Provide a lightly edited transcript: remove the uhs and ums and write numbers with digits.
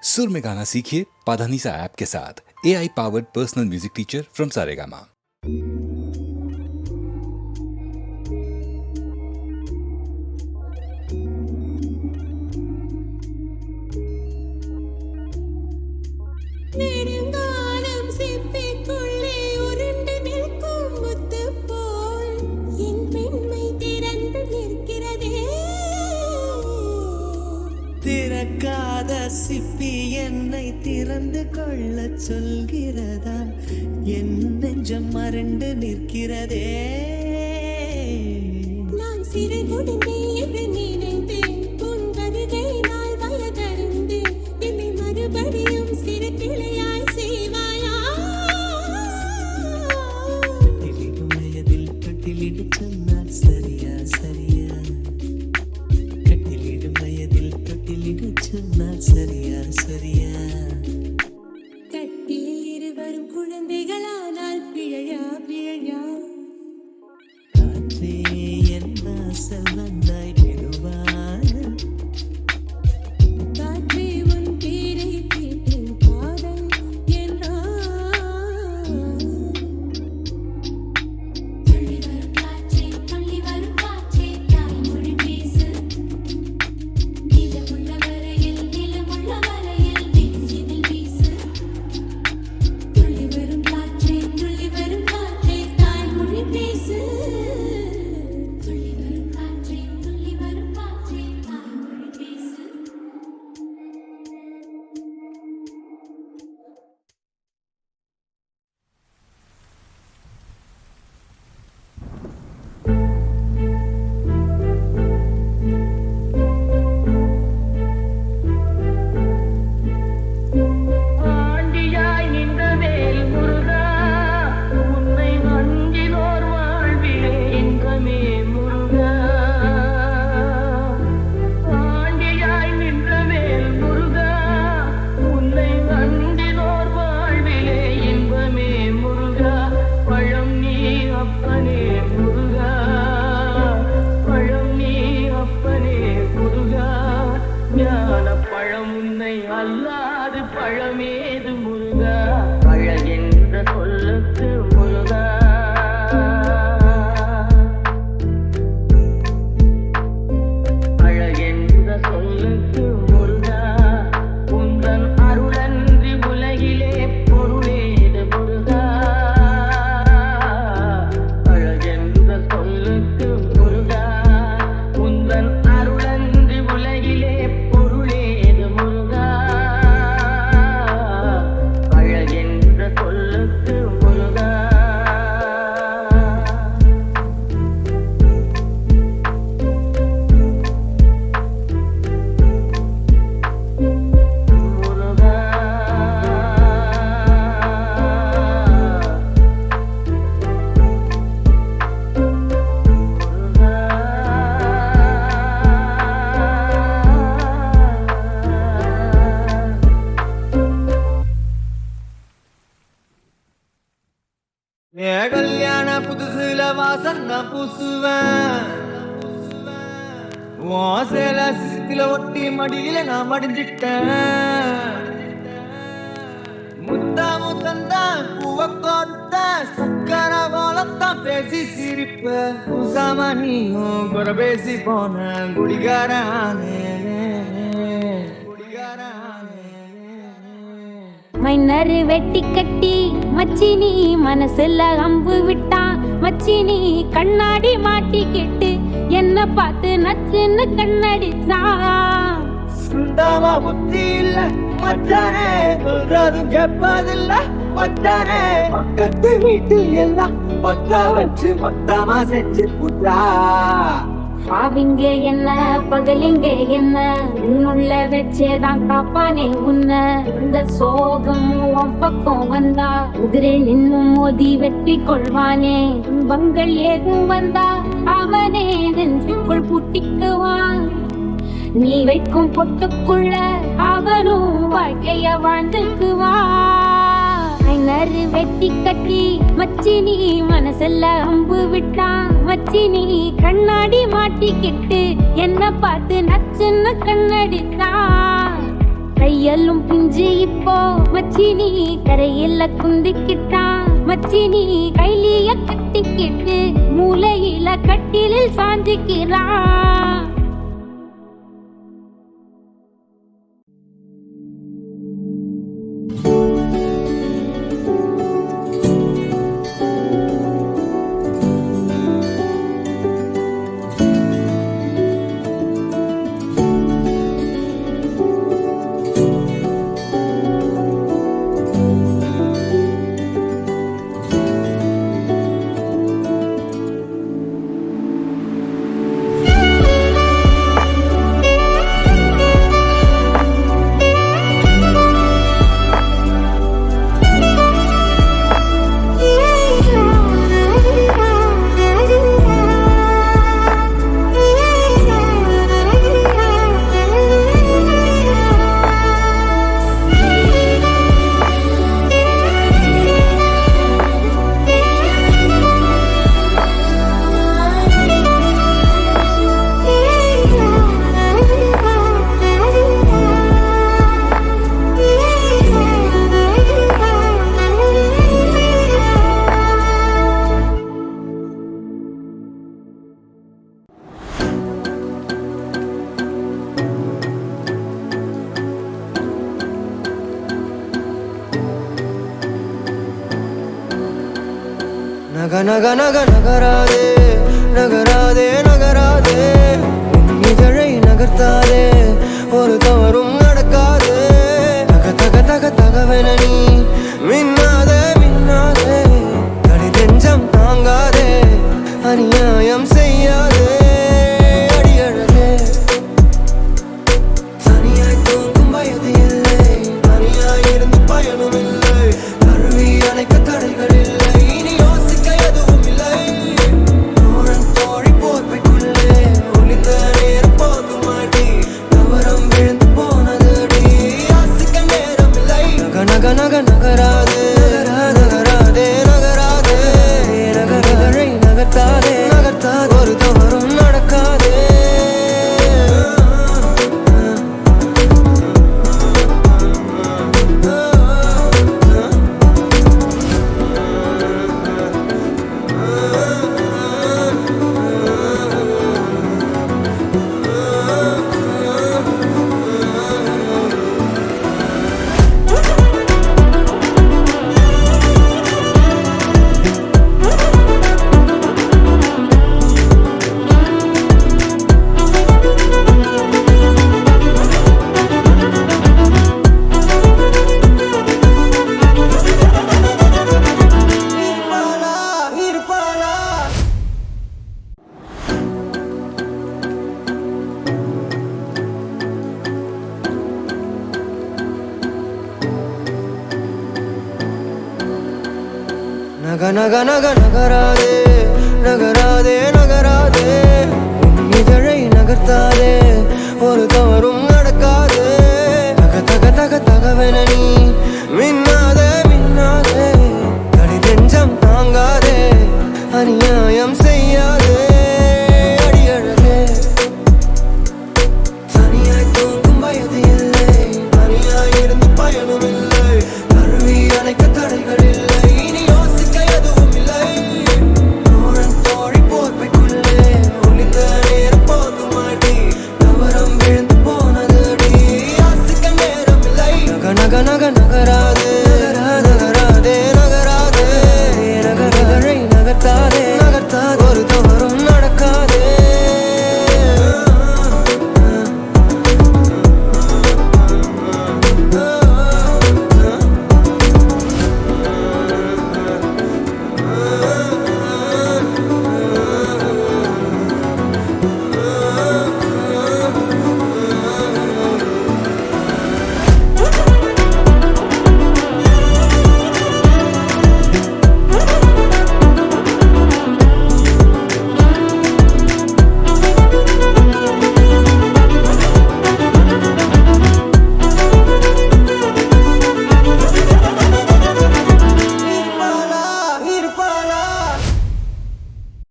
सुर में गाना सीखिए पाधानीसा ऐप के साथ। AI powered personal music teacher from Saregama. திறக்காத சிப்பி என்னை திறந்து கொள்ள சொல்கிறதா? என் நெஞ்சம் மறண்டு நிற்கிறதே. நான் சிறு முடிந்தே என்று நினைத்தேன். உன் வருகை நாள் வயதறிந்து என்னை மறுபடியும் சிறு பிள்ளையாய் செய்வாயா? கட்டிலிடும் வயதில் கட்டிலிடு சொன்னால் சரியா சரியா? கட்டிலிடும் வயதில் கட்டிலிடு சொன்னால் சரியா சரியா? கட்டிலில் இருவரும் குழந்தைகளானால் பிழையா பிழையா? காற்றே என் வாசல் வந்தாய் மெதுவாக. காற்றே உன் பேரை கேட்டேன் காதல் என்றான். துள்ளி வரும் காற்றே தாய்மொழி பேசு. நிலமுள்ள வரையில் நெஞ்சினில் வீசு. துள்ளி வரும் காற்றே தாய்மொழி பேசு. துள்ளி வரும் காற்றே தாய்மொழி பேசு. ஆண்டியாய் நின்ற வேல் முருகா, உன்னை அஞ்சினோர் வாழ்விலே இன்பமே முருகா. ஆண்டியாய் நின்ற வேல் முருகா, உன்னை அஞ்சினோர் வாழ்விலே இன்பமே முருகா. பழம் நீ அப்பனே முருகா, பழம் நீ அப்பனே முருகா. ஞான பழம் உன்னை அல்லாது பழமேது முருகா. பழகின்ற சொல்லுக்கு முருகா, அழகென்ற சொல்லுக்கு முருகா. உந்தன் அருளன்றி உலகிலே பொருளேது முருகா. அழகென்ற சொல்லுக்கு முருகா. உந்தன் அருளன்றி உலகிலே பொருளேது முருகா. அழகென்ற சொல்லுக்கு முருகா. முருகா கல்யாண புதுசுல வாசம் நான் பூசுவேன். உன் சேல சிசில ஒட்டி மடியில நான் மடிஞ்சிட்டேன். முத்தா முத்தந்தான் பூவ கொத்த சக்கர போலத்தான் பேசி சிரிப்ப. பூசாம நீயும் குற பேசி போன குடிகாரானே குடிகாரானே. மைனர் வெட்டி கட்டி மச்சினி மனசுல அம்பு விட்டான். மச்சினி கண்ணாடி மாட்டிக்கிட்டு என்ன பார்த்து நச்சுன்னு கண்ணடிச்சான். சுண்டாமா புத்தி இல்ல மச்சானே, சொல்றதும் கேட்பதில்ல மச்சானே. பக்கத்து வீட்டில் எல்லாம் பத்த வச்சு மொத்தமா செஞ்சு புட்டா. பாவிங்க என்ன பகலிங்க என்ன உன்னுள்ள வச்சேதான் காப்பானே உன்ன. இந்த சோகம் உன் பக்கம் வந்தா உதிரே நின்னும் மோதி வெற்றி கொள்வானே. துன்பங்கள் ஏதும் வந்தா அவனே நெஞ்சுக்குள் பூட்டிக்குவான். நீ வைக்கும் பொட்டுக்குள்ள அவனும் வாழ்க்கைய வாழ்ந்துக்குவான். மைனர் வெட்டி கட்டி மச்சினி மனசுல அம்பு விட்டான். மச்சினி கண்ணாடி மாட்டிக்கிட்டு என்ன பார்த்து நச்சுன்னு கண்ணடித்தான். கையெல்லும் பிஞ்சு இப்போ மச்சினி கரையில குந்திக்கிட்டான். மச்சினி கைலிய கட்டிக்கிட்டு மூலையில கட்டிலில் சாஞ்சிக்கிறான். நக நக நக நகராதே நகராதே நகராதே இதழை நகர்த்தாதே ஒரு தவறும் நடக்காது. தக தக தக தகவென நீ மின்னாதே மின்னாதே தடை நெஞ்சம் தாங்காதே அநியாயம் செய்யாதே அடியழகே. தனியாய் தூங்கும் வயது இல்லை தனியாய் இருந்து பயனும் இல்லை கருவி அணைக்க தடைகள் இல்லை இனி யோசிக்க எதுவும் இல்லை. தோழன் தோழி போர்வைக்குள்ளே ஒளிந்த நேரம் போதும் அடி தவறம் விழுந்து போனது அடி யாசிக்க நேரம் இல்லை. நக நக நக நகராதே நகராதே நகராதே நகரகளை நகர்த்தாதே நகர்த்தாதே ஒரு தவறும் நடக்காதே. நக நக நக நகராதே நகராதே நகராதே இதழை நகர்த்தாதே ஒரு தவறும் நடக்காது. தக தக தக தகவென நீ மின்னாதே மின்னாதே தடை நெஞ்சம் தாங்காதே அநியாயம் செய்யாதே அடியழகே. தனியாய் தூங்கும் வயது இல்லை தனியாய் இருந்து பயனும் இல்லை கருவி அணைக்க தடைகள் இல்லை இனி யோசிக்க எதுவும் இல்லை. தோழன் தோழி போர்வைக்குள்ளே ஒளிந்த நேரம் போதும் அடி தவறம் விழுந்து போனது அடி யாசிக்க நேரம் இல்லை. நக நக நக நகர